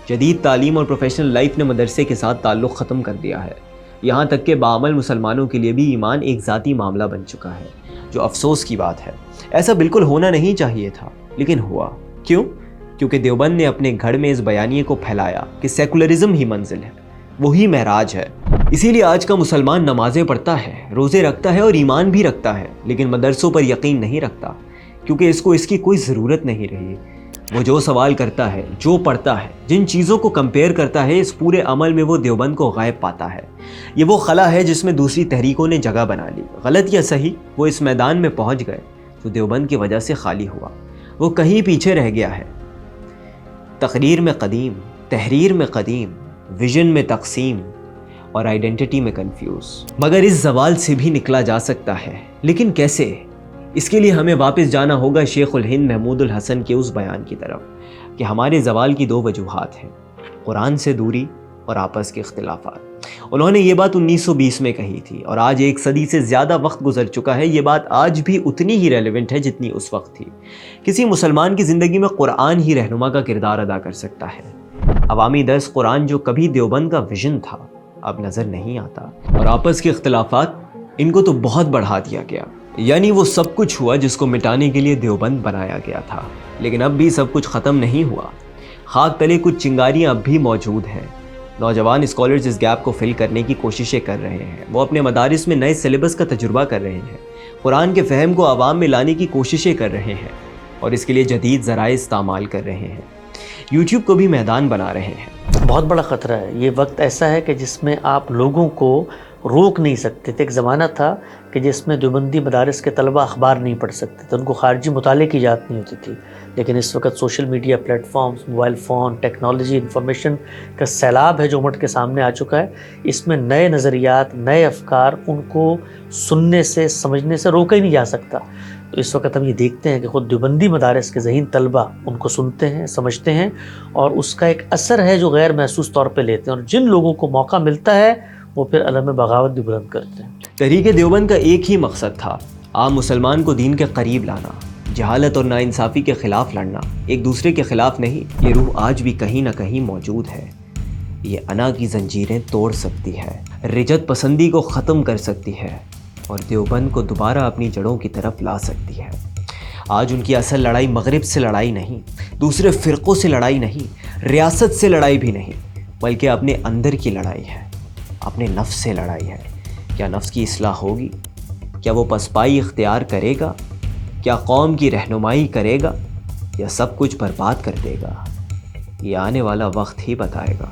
جدید تعلیم اور پروفیشنل لائف نے مدرسے کے ساتھ تعلق ختم کر دیا ہے، یہاں تک کہ بعمل مسلمانوں کے لیے بھی ایمان ایک ذاتی معاملہ بن چکا ہے، جو افسوس کی بات ہے۔ ایسا بالکل ہونا نہیں چاہیے تھا لیکن ہوا۔ کیوں؟ کیونکہ دیوبند نے اپنے گھر میں اس بیانیے کو پھیلایا کہ سیکولرزم ہی منزل ہے، وہی معراج ہے۔ اسی لیے آج کا مسلمان نمازیں پڑھتا ہے، روزے رکھتا ہے اور ایمان بھی رکھتا ہے، لیکن مدرسوں پر یقین نہیں رکھتا، کیونکہ اس کو اس کی کوئی ضرورت نہیں رہی۔ وہ جو سوال کرتا ہے، جو پڑھتا ہے، جن چیزوں کو کمپیئر کرتا ہے، اس پورے عمل میں وہ دیوبند کو غائب پاتا ہے۔ یہ وہ خلا ہے جس میں دوسری تحریکوں نے جگہ بنا لی۔ غلط یا صحیح، وہ اس میدان میں پہنچ گئے جو دیوبند کی وجہ سے خالی ہوا۔ وہ کہیں پیچھے رہ گیا ہے۔ تقریر میں قدیم، تحریر میں قدیم، ویژن میں تقسیم اور آئیڈینٹی میں کنفیوز۔ مگر اس زوال سے بھی نکلا جا سکتا ہے، لیکن کیسے؟ اس کے لیے ہمیں واپس جانا ہوگا شیخ الہند محمود الحسن کے اس بیان کی طرف کہ ہمارے زوال کی دو وجوہات ہیں، قرآن سے دوری اور آپس کے اختلافات۔ انہوں نے یہ بات 1920 میں کہی تھی اور آج ایک صدی سے زیادہ وقت گزر چکا ہے، یہ بات آج بھی اتنی ہی ریلیونٹ ہے جتنی اس وقت تھی۔ کسی مسلمان کی زندگی میں قرآن ہی رہنما کا کردار ادا کر سکتا ہے۔ عوامی درس قرآن جو کبھی دیوبند کا ویژن تھا اب نظر نہیں آتا، اور آپس کے اختلافات ان کو تو بہت بڑھا دیا گیا، یعنی وہ سب کچھ ہوا جس کو مٹانے کے لیے دیوبند بنایا گیا تھا۔ لیکن اب بھی سب کچھ ختم نہیں ہوا، خاک تلے کچھ چنگاریاں اب بھی موجود ہیں۔ نوجوان اسکالرز اس گیپ کو فل کرنے کی کوششیں کر رہے ہیں، وہ اپنے مدارس میں نئے سلیبس کا تجربہ کر رہے ہیں، قرآن کے فہم کو عوام میں لانے کی کوششیں کر رہے ہیں اور اس کے لیے جدید ذرائع استعمال کر رہے ہیں، یوٹیوب کو بھی میدان بنا رہے ہیں۔ بہت بڑا خطرہ ہے، یہ وقت ایسا ہے کہ جس میں آپ لوگوں کو روک نہیں سکتے تھے۔ ایک زمانہ تھا کہ جس میں دیوبندی مدارس کے طلبہ اخبار نہیں پڑھ سکتے تھے، ان کو خارجی مطالعے کی اجازت نہیں ہوتی تھی، لیکن اس وقت social media platforms, mobile phone, technology, information کا سیلاب ہے جو امٹ کے سامنے آ چکا ہے۔ اس میں نئے نظریات، نئے افکار ان کو سننے سے، سمجھنے سے روکا ہی نہیں جا سکتا۔ تو اس وقت ہم یہ دیکھتے ہیں کہ خود دیوبندی مدارس کے ذہین طلبہ ان کو سنتے ہیں، سمجھتے ہیں، اور اس کا ایک اثر ہے جو غیر محسوس طور پہ لیتے ہیں، اور جن لوگوں کو موقع ملتا ہے وہ پھر علم بغاوت بھی بلند کرتے ہیں۔ تحریک دیوبند کا ایک ہی مقصد تھا، عام مسلمان کو دین کے قریب لانا، جہالت اور ناانصافی کے خلاف لڑنا، ایک دوسرے کے خلاف نہیں۔ یہ روح آج بھی کہیں نہ کہیں موجود ہے، یہ انا کی زنجیریں توڑ سکتی ہے، رجت پسندی کو ختم کر سکتی ہے اور دیوبند کو دوبارہ اپنی جڑوں کی طرف لا سکتی ہے۔ آج ان کی اصل لڑائی مغرب سے لڑائی نہیں، دوسرے فرقوں سے لڑائی نہیں، ریاست سے لڑائی بھی نہیں، بلکہ اپنے اندر کی لڑائی ہے، اپنے نفس سے لڑائی ہے۔ کیا نفس کی اصلاح ہوگی؟ کیا وہ پسپائی اختیار کرے گا؟ کیا قوم کی رہنمائی کرے گا یا سب کچھ برباد کر دے گا؟ یہ آنے والا وقت ہی بتائے گا۔